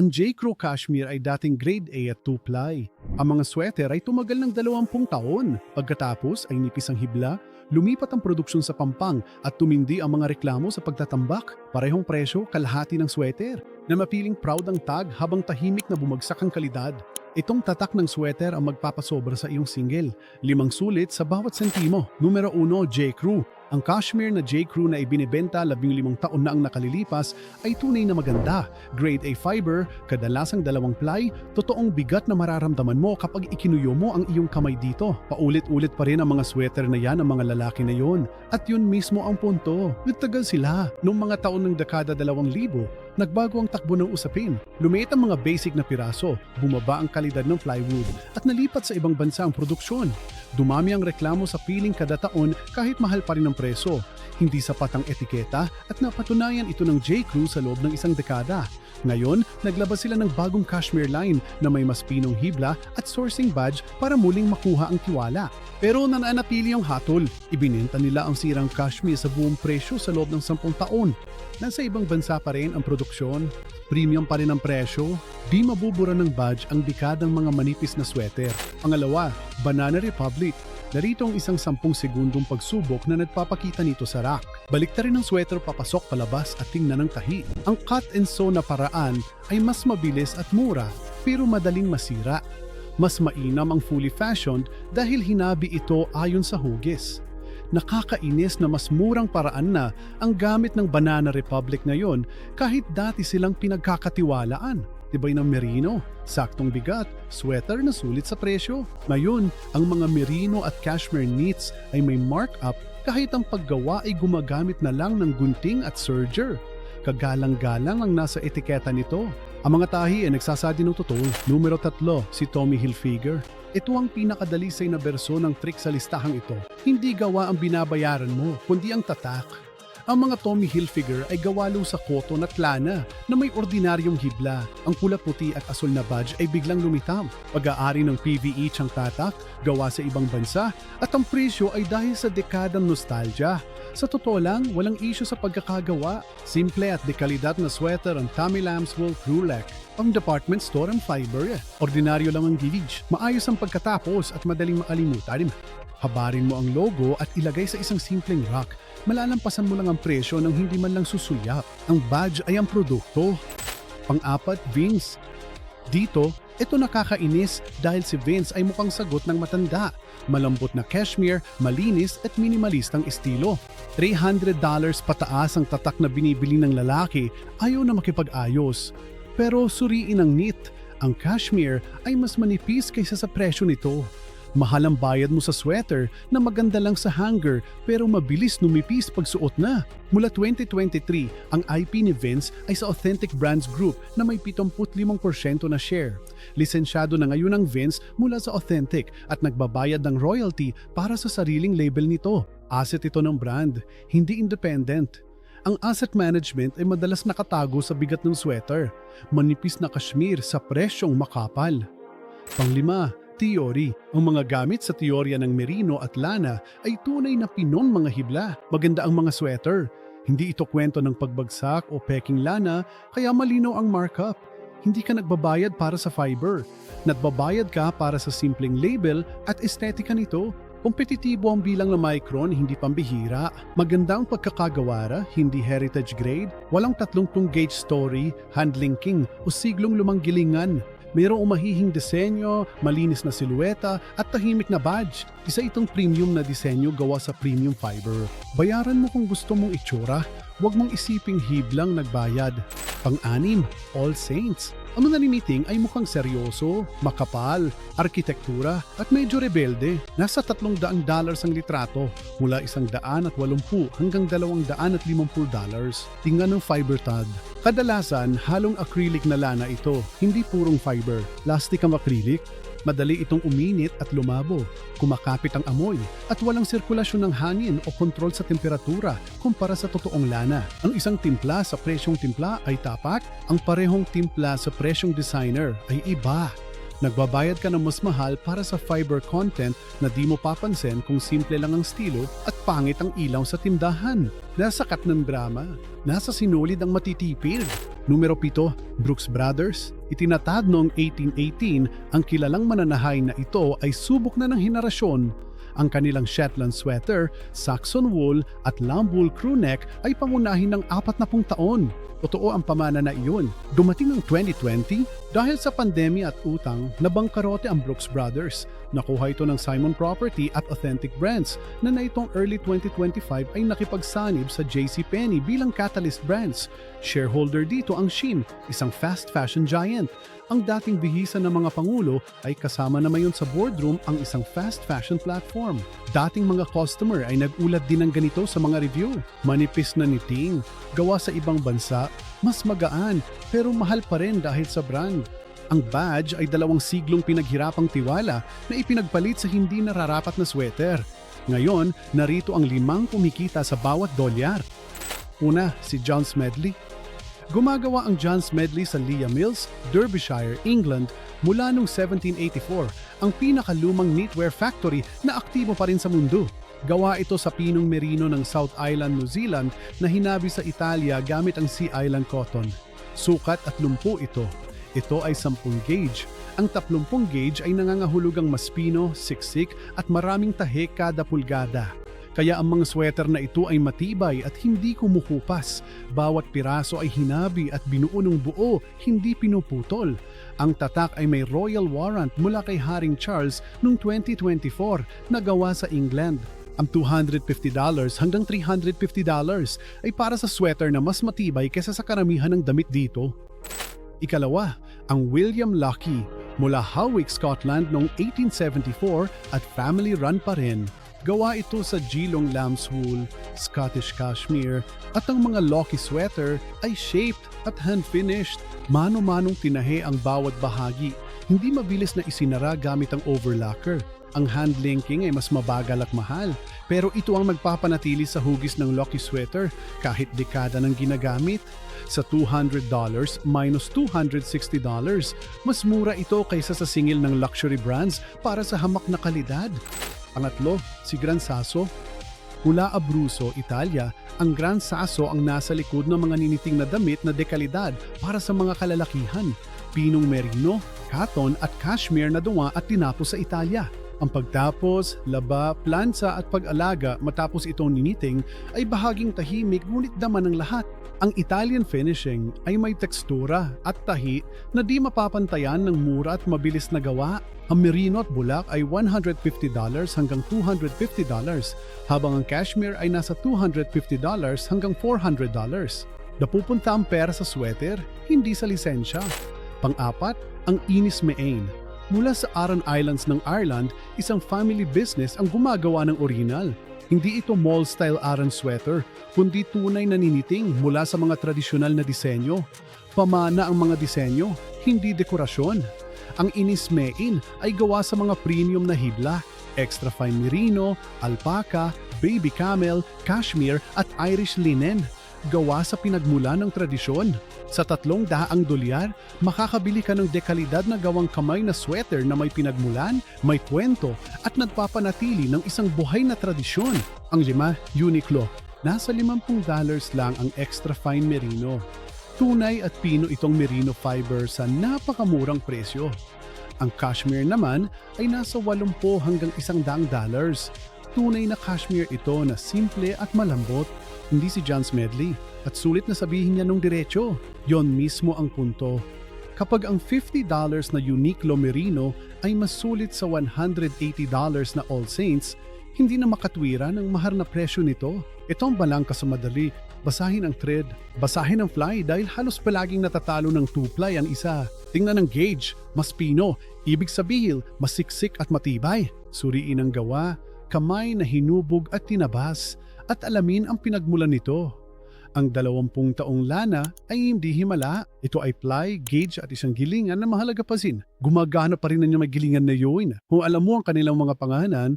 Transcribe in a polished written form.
Ang J.Crew Cashmere ay dating grade A at 2-ply. Ang mga sweater ay tumagal ng 20 taon. Pagkatapos ay nipis ang hibla, lumipat ang produksyon sa Pampang at tumindi ang mga reklamo sa pagtatambak. Parehong presyo, kalahati ng sweater. Na mapiling proud ang tag habang tahimik na bumagsak ang kalidad. Itong tatak ng sweater ang magpapasobra sa iyong single. 5 sulit sa bawat sentimo. Numero 1, J.Crew. Ang cashmere na J.Crew na ibinebenta 15 taon na ang nakalilipas ay tunay na maganda. Grade A fiber, kadalasang 2-ply, totoong bigat na mararamdaman mo kapag ikinuyo mo ang iyong kamay dito. Paulit-ulit pa rin ang mga sweater na yan ng mga lalaki na yon. At yun mismo ang punto. Nagtagal sila. Noong mga taon ng dekada 2000, nagbago ang takbo ng usapin. Lumiit ang mga basic na piraso, bumaba ang kalidad ng plywood, at nalipat sa ibang bansa ang produksyon. Dumami ang reklamo sa piling kada taon kahit mahal pa rin ang preso. Hindi sapat ang etiketa at napatunayan ito ng J.Crew sa loob ng isang dekada. Ngayon, naglabas sila ng bagong cashmere line na may mas pinong hibla at sourcing badge para muling makuha ang tiwala. Pero nananatili ang hatol. Ibinenta nila ang sirang cashmere sa buong presyo sa loob ng 10 taon. Nasa ibang bansa pa rin ang produksyon, premium pa rin ang presyo, di mabubura ng badge ang dekadang mga manipis na sweater. Pangalawa, Banana Republic. Narito ang isang 10 segundong pagsubok na nagpapakita nito sa rack. Baliktarin ang sweater papasok palabas at tingnan ng tahi. Ang cut and sew na paraan ay mas mabilis at mura, pero madaling masira. Mas mainam ang fully fashioned dahil hinabi ito ayon sa hugis. Nakakainis na mas murang paraan na ang gamit ng Banana Republic ngayon kahit dati silang pinagkakatiwalaan. Tibay ng merino, saktong bigat, sweater na sulit sa presyo. Ngayon, ang mga merino at cashmere knits ay may markup kahit ang paggawa ay gumagamit na lang ng gunting at serger. Kagalang-galang ang nasa etiketa nito. Ang mga tahi ay nagsasabi ng totoo. Numero 3, si Tommy Hilfiger. Ito ang pinakadalisay na bersyon ng trick sa listahang ito. Hindi gawa ang binabayaran mo, kundi ang tatak. Ang mga Tommy Hilfiger ay gawalo sa cotton at lana na may ordinaryong hibla. Ang kulay puti at asul na badge ay biglang lumitam. Pag-aari ng PVE tiyang tatak, gawa sa ibang bansa, at ang presyo ay dahil sa dekadang nostalgia. Sa totoo lang, walang issue sa pagkakagawa. Simple at dekalidad na sweater ang Tommy Lambswool Crewlek. Ang department store ang fiber. Ordinaryo lang ang gauge. Maayos ang pagkatapos at madaling makalimutan. Habarin mo ang logo at ilagay sa isang simpleng rack. Malalampasan mo lang ang presyo nang hindi man lang susulyap. Ang badge ay ang produkto. Pang-apat, Vince. Dito, ito nakakainis dahil si Vince ay mukhang sagot ng matanda. Malambot na cashmere, malinis at minimalistang estilo. $300 pataas ang tatak na binibili ng lalaki, ayaw na makipag-ayos. Pero suriin ang knit. Ang cashmere ay mas manipis kaysa sa presyo nito. Mahal ang bayad mo sa sweater na maganda lang sa hanger pero mabilis numipis pag suot na. Mula 2023, ang IP ni Vince ay sa Authentic Brands Group na may 75% na share. Lisensyado na ngayon ang Vince mula sa Authentic at nagbabayad ng royalty para sa sariling label nito. Asset ito ng brand, hindi independent. Ang asset management ay madalas nakatago sa bigat ng sweater, manipis na kashmir sa presyong makapal. Pang-5, Theory. Ang mga gamit sa teorya ng merino at lana ay tunay na Pinon mga hibla. Maganda ang mga sweater. Hindi ito kwento ng pagbagsak o peking lana, kaya malinaw ang markup. Hindi ka nagbabayad para sa fiber. Nagbabayad ka para sa simpleng label at estetika nito. Kompetitibo ang bilang na micron, hindi pambihira. Maganda ang pagkakagawara, hindi heritage grade. Walang 30 gauge story, handling king o siglong lumang gilingan. Mayroong umahihing disenyo, malinis na silueta at tahimik na badge. Isa itong premium na disenyo gawa sa premium fiber. Bayaran mo kung gusto mong itsura, huwag mong isiping hiblang nagbayad. Pang-6, All Saints. Ang mga meeting ay mukhang seryoso, makapal, arkitektura at medyo rebelde. Nasa $300 ang litrato, mula $180 hanggang $250. Tingnan ng fiber tag. Kadalasan, halong acrylic na lana ito, hindi purong fiber. Plastic ang acrylic. Madali itong uminit at lumabo, kumakapit ang amoy, at walang sirkulasyon ng hangin o kontrol sa temperatura kumpara sa totoong lana. Ang isang timpla sa presyong timpla ay tapat, ang parehong timpla sa presyong designer ay iba. Nagbabayad ka ng mas mahal para sa fiber content na di mo papansin kung simple lang ang estilo at pangit ang ilaw sa tindahan. Nasa kat ng drama, nasa sinulid ang matitipid. Numero 7, Brooks Brothers. Itinatag noong 1818, ang kilalang mananahay na ito ay subok na ng henerasyon. Ang kanilang Shetland sweater, Saxon wool at lamb wool crewneck ay pangunahin ng 40 taon. Totoo ang pamana na iyon. Dumating ang 2020, dahil sa pandemya at utang, nabangkarote ang Brooks Brothers. Nakuha ito ng Simon Property at Authentic Brands na naitong early 2025 ay nakipagsanib sa JCPenney bilang Catalyst Brands. Shareholder dito ang Shein, isang fast fashion giant. Ang dating bihisa ng mga pangulo ay kasama na mayon sa boardroom ang isang fast fashion platform. Dating mga customer ay nag-ulat din ng ganito sa mga review. Manipis na knitting, gawa sa ibang bansa, mas magaan pero mahal pa rin dahil sa brand. Ang badge ay 2 siglong pinaghirapang tiwala na ipinagpalit sa hindi nararapat na sweater. Ngayon, narito ang 5 kumikita sa bawat dolyar. Una, si John Smedley. Gumagawa ang John Smedley sa Leah Mills, Derbyshire, England mula noong 1784, ang pinakalumang knitwear factory na aktibo pa rin sa mundo. Gawa ito sa pinong merino ng South Island, New Zealand na hinabi sa Italia gamit ang Sea Island cotton. Sukat at lumpo ito. Ito ay 10 gauge. Ang 30 gauge ay nangangahulugang mas pino, siksik at maraming tahe kada pulgada. Kaya ang mga sweater na ito ay matibay at hindi kumukupas. Bawat piraso ay hinabi at binuo ng buo, hindi pinuputol. Ang tatak ay may royal warrant mula kay Haring Charles noong 2024 na gawa sa England. Ang $250 hanggang $350 ay para sa sweater na mas matibay kaysa sa karamihan ng damit dito. Ikalawa, ang William Lucky mula Hawick, Scotland noong 1874 at family run pa rin. Gawa ito sa Geelong lamb's wool, Scottish cashmere at ang mga Lucky sweater ay shaped at hand-finished. Mano-manong tinahe ang bawat bahagi. Hindi mabilis na isinara gamit ang overlocker. Ang hand-linking ay mas mabagal at mahal. Pero ito ang magpapanatili sa hugis ng Lucky sweater kahit dekada ng ginagamit. Sa $200 minus $260, mas mura ito kaysa sa singil ng luxury brands para sa hamak na kalidad. Pangatlo, si Gran Sasso. Mula Abruzzo, Italia, ang Gran Sasso ang nasa likod ng mga niniting na damit na dekalidad para sa mga kalalakihan. Pinong merino, cotton at cashmere na dunga at tinapos sa Italia. Ang pagtapos, laba, plansa at pag-alaga matapos itong niniting ay bahaging tahimik ngunit daman ng lahat. Ang Italian finishing ay may tekstura at tahi na di mapapantayan ng mura at mabilis na gawa. Ang merino at bulak ay $150 hanggang $250, habang ang cashmere ay nasa $250 hanggang $400. Napupunta ang pera sa sweater, hindi sa lisensya. Pang-apat, ang Inis Meain. Mula sa Aran Islands ng Ireland, isang family business ang gumagawa ng original. Hindi ito mall-style Aran sweater, kundi tunay na niniting mula sa mga tradisyonal na disenyo. Pamana ang mga disenyo, hindi dekorasyon. Ang Inis Meain ay gawa sa mga premium na hibla, extra fine merino, alpaca, baby camel, cashmere at Irish linen. Gawa sa pinagmula ng tradisyon. Sa $300 makakabili ka ng dekalidad na gawang kamay na sweater na may pinagmulan, may kwento at nagpapanatili ng isang buhay na tradisyon. Ang 5, Uniqlo. Nasa $50 lang ang extra fine merino. Tunay at pino itong merino fiber sa napakamurang presyo. Ang cashmere naman ay nasa $80 hanggang $100. Tunay na cashmere ito na simple at malambot. Hindi si John Smedley. At sulit na sabihin niya nung diretso. Yon mismo ang punto. Kapag ang $50 na Uniqlo merino ay mas sulit sa $180 na All Saints, hindi na makatwira ng mahal na presyo nito. Ito ang balangka sa madali. Basahin ang thread, basahin ang fly dahil halos palaging natatalo ng 2-ply ang isa. Tingnan ang gauge, mas pino, ibig sabihin mas siksik at matibay. Suriin ang gawa, kamay na hinubog at tinabas, at alamin ang pinagmulan nito. Ang 20 taong lana ay hindi himala. Ito ay ply, gauge at isang gilingan na mahalaga pa sin. Gumagana pa rin na may gilingan na yun. Kung alam mo ang kanilang mga pangalan,